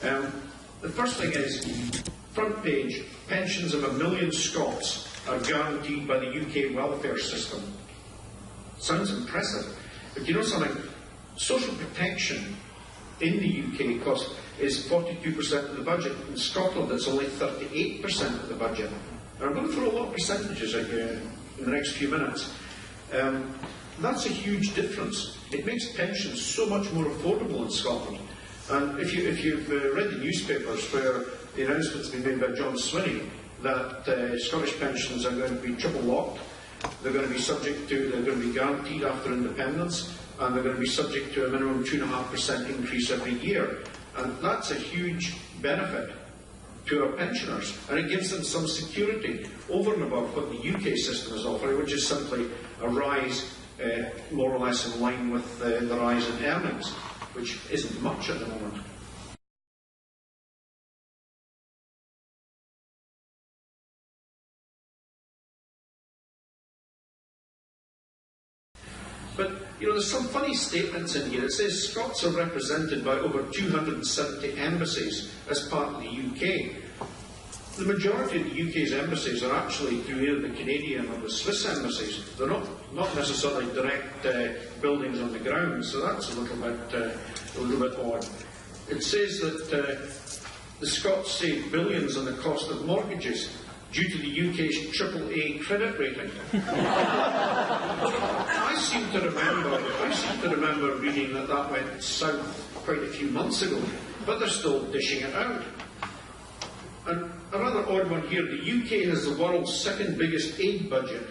The first thing is, front page, pensions of 1 million Scots are guaranteed by the UK welfare system. Sounds impressive. But you know something? Social protection in the UK is 42% of the budget. In Scotland, it's only 38% of the budget. And I'm going to throw a lot of percentages at you in the next few minutes. That's a huge difference. It makes pensions so much more affordable in Scotland. And if you've read the newspapers where the announcement's been made by John Swinney that Scottish pensions are going to be triple locked, they're going to be guaranteed after independence, and they're going to be subject to a minimum 2.5% increase every year. And that's a huge benefit to our pensioners, and it gives them some security over and above what the UK system is offering, which is simply a rise more or less in line with the rise in earnings, which isn't much at the moment. But, you know, there's some funny statements in here. It says Scots are represented by over 270 embassies as part of the UK. The majority of the UK's embassies are actually through either the Canadian or the Swiss embassies. They're not necessarily direct buildings on the ground, so that's a little bit odd. It says that the Scots save billions on the cost of mortgages due to the UK's AAA credit rating. I seem to remember reading that went south quite a few months ago, but they're still dishing it out. And a rather odd one here, the UK has the world's second biggest aid budget,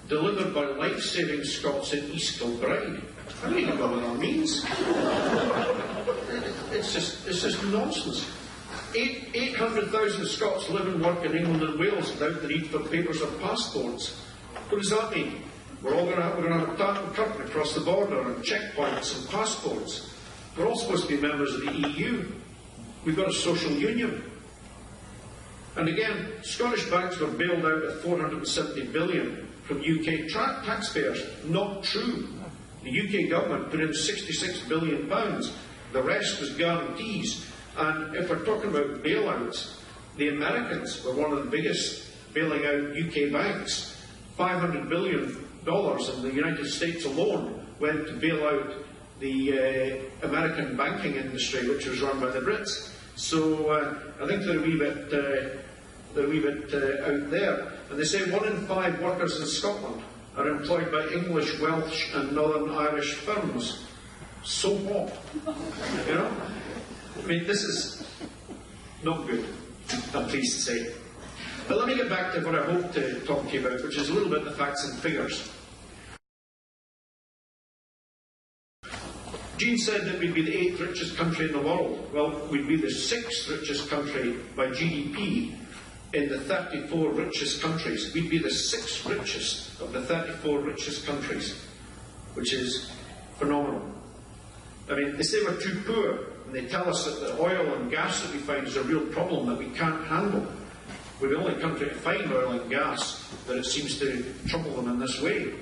delivered by life-saving Scots in East Kilbride. I don't even know what that means. It's just nonsense. 800,000 Scots live and work in England and Wales without the need for papers or passports. What does that mean? We're going to have a tartan curtain across the border and checkpoints and passports. We're all supposed to be members of the EU. We've got a social union. And again, Scottish banks were bailed out at 470 billion from UK taxpayers. Not true. The UK government put in £66 billion. The rest was guarantees. And if we're talking about bailouts, the Americans were one of the biggest bailing out UK banks. $500 billion in the United States alone went to bail out the American banking industry, which was run by the Brits. So I think they're a wee bit out there. And they say 1 in 5 workers in Scotland are employed by English, Welsh and Northern Irish firms. So what? You know? I mean, this is not good, I'm pleased to say. But let me get back to what I hope to talk to you about, which is a little bit the facts and figures. Jean said that we'd be the 8th richest country in the world. Well, we'd be the 6th richest country by GDP in the 34 richest countries. We'd be the 6th richest of the 34 richest countries, which is phenomenal. I mean, they say we're too poor, and they tell us that the oil and gas that we find is a real problem that we can't handle. We're the only country to find oil and gas that it seems to trouble them in this way.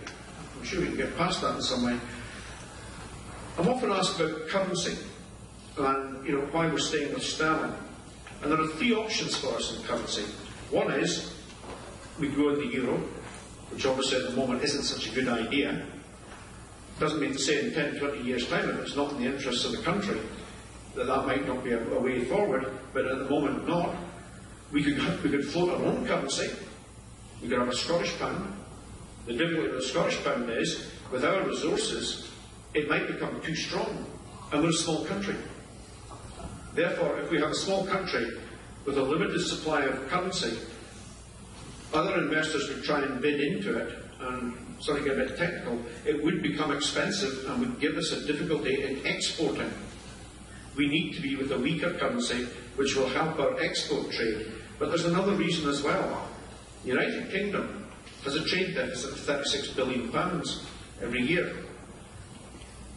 I'm sure we can get past that in some way. I'm often asked about currency and why we're staying with sterling. And there are 3 options for us in currency. One is we go in the euro, which obviously at the moment isn't such a good idea. Doesn't mean to say in 10, 20 years' time, if it's not in the interests of the country, that might not be a way forward, but at the moment not. We could float our own currency. We could have a Scottish pound. The difficulty with the Scottish pound is, with our resources, it might become too strong, and we're a small country. Therefore, if we have a small country with a limited supply of currency, other investors would try and bid into it, and sort of get a bit technical, it would become expensive and would give us a difficulty in exporting. We need to be with a weaker currency, which will help our export trade. But there's another reason as well. The United Kingdom has a trade deficit of £36 billion every year.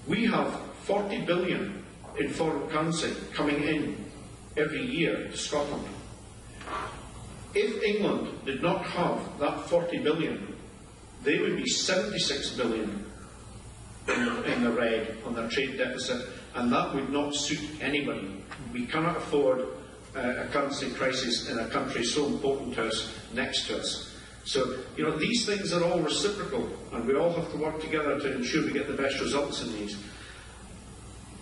We have 40 billion in foreign currency coming in every year to Scotland. If England did not have that 40 billion, they would be 76 billion in the red on their trade deficit, and that would not suit anybody. We cannot afford a currency crisis in a country so important to us, next to us. So, these things are all reciprocal, and we all have to work together to ensure we get the best results in these.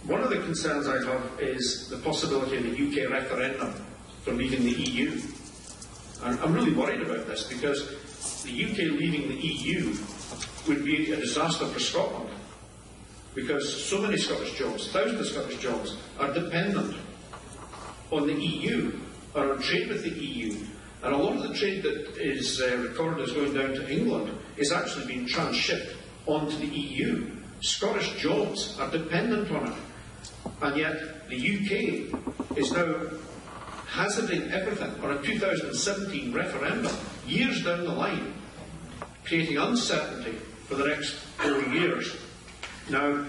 One of the concerns I have is the possibility of the UK referendum for leaving the EU. And I'm really worried about this, because the UK leaving the EU would be a disaster for Scotland, because so many Scottish jobs, thousands of Scottish jobs, are dependent on the EU, or on trade with the EU. And a lot of the trade that is recorded as going down to England is actually being transshipped onto the EU. Scottish jobs are dependent on it. And yet the UK is now hazarding everything on a 2017 referendum, years down the line, creating uncertainty for the next 4 years. Now,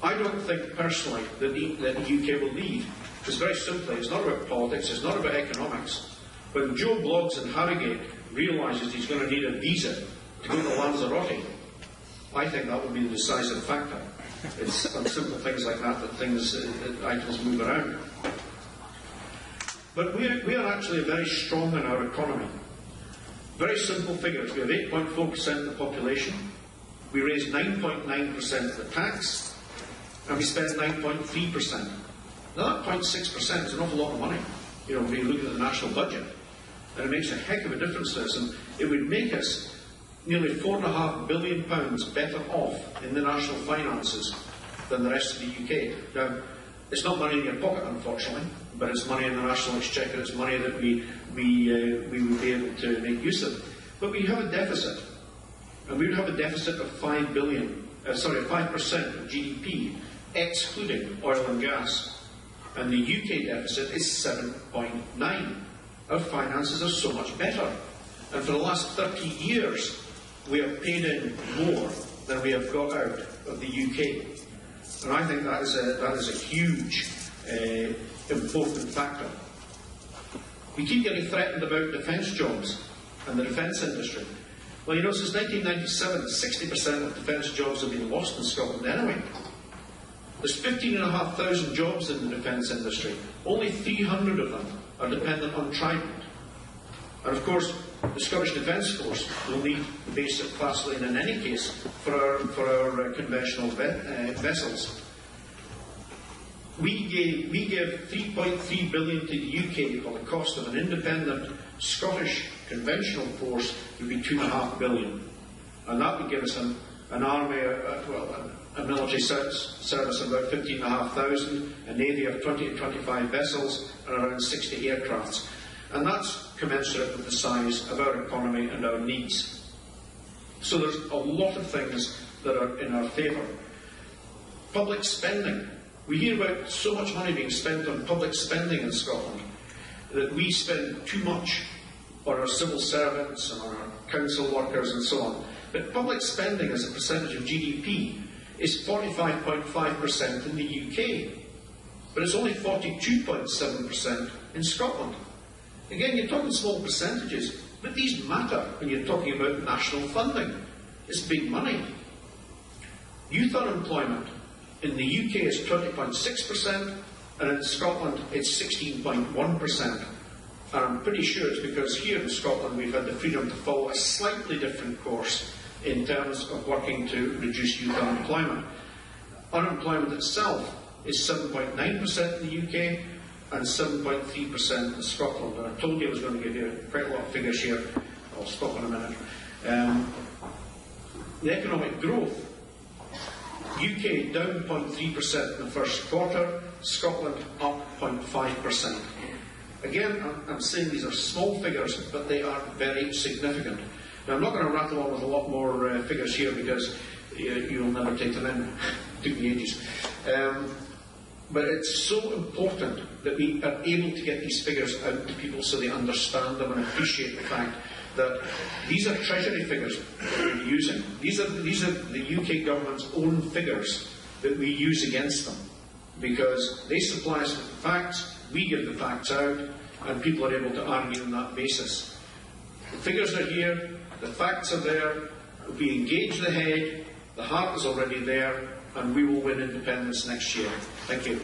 I don't think personally that the UK will leave. It's very simply, it's not about politics, it's not about economics. When Joe Bloggs in Harrogate realises he's going to need a visa to go to Lanzarote, I think that will be the decisive factor. It's on simple things like that that items move around. But we are actually very strong in our economy. Very simple figures. We have 8.4% of the population. We raise 9.9% of the tax, and we spend 9.3%. Now that 0.6% is an awful lot of money, when you look at the national budget. And it makes a heck of a difference to us, and it would make us nearly £4.5 billion better off in the national finances than the rest of the UK. Now, it's not money in your pocket, unfortunately, but it's money in the national exchequer, it's money that we would be able to make use of. But we have a deficit, and we would have a deficit of 5% of GDP, excluding oil and gas. And the UK deficit is 7.9. Our finances are so much better. And for the last 30 years, we have paid in more than we have got out of the UK. And I think that is a huge, important factor. We keep getting threatened about defence jobs and the defence industry. Well, since 1997, 60% of defence jobs have been lost in Scotland anyway. There's 15,500 jobs in the defence industry. Only 300 of them are dependent on Trident. And of course, the Scottish Defence Force will need the basic class lane in any case for our conventional vessels. We give 3.3 billion to the UK, while the cost of an independent Scottish conventional force would be 2.5 billion. And that would give us an army, a military service of about 15,500, a navy of 20 to 25 vessels, and around 60 aircrafts. And that's commensurate with the size of our economy and our needs. So there's a lot of things that are in our favour. Public spending. We hear about so much money being spent on public spending in Scotland that we spend too much on our civil servants and on our council workers and so on. But public spending as a percentage of GDP is 45.5% in the UK, but it's only 42.7% in Scotland. Again, you're talking small percentages, but these matter when you're talking about national funding. It's big money. Youth unemployment in the UK is 20.6%, and in Scotland it's 16.1%. And I'm pretty sure it's because here in Scotland we've had the freedom to follow a slightly different course in terms of working to reduce youth unemployment. Unemployment itself is 7.9% in the UK and 7.3% in Scotland. And I told you I was going to give you quite a lot of figures here. I'll stop in a minute. The economic growth. UK down 0.3% in the first quarter, Scotland up 0.5%. Again, I'm saying these are small figures, but they are very significant. Now, I'm not going to rattle on with a lot more figures here because you'll never take them in. It took me ages. But it's so important that we are able to get these figures out to people so they understand them and appreciate the fact that these are Treasury figures that we're using. These are the UK government's own figures that we use against them, because they supply us with the facts, we give the facts out, and people are able to argue on that basis. The figures are here, the facts are there, we engage the head, the heart is already there, and we will win independence next year. Thank you.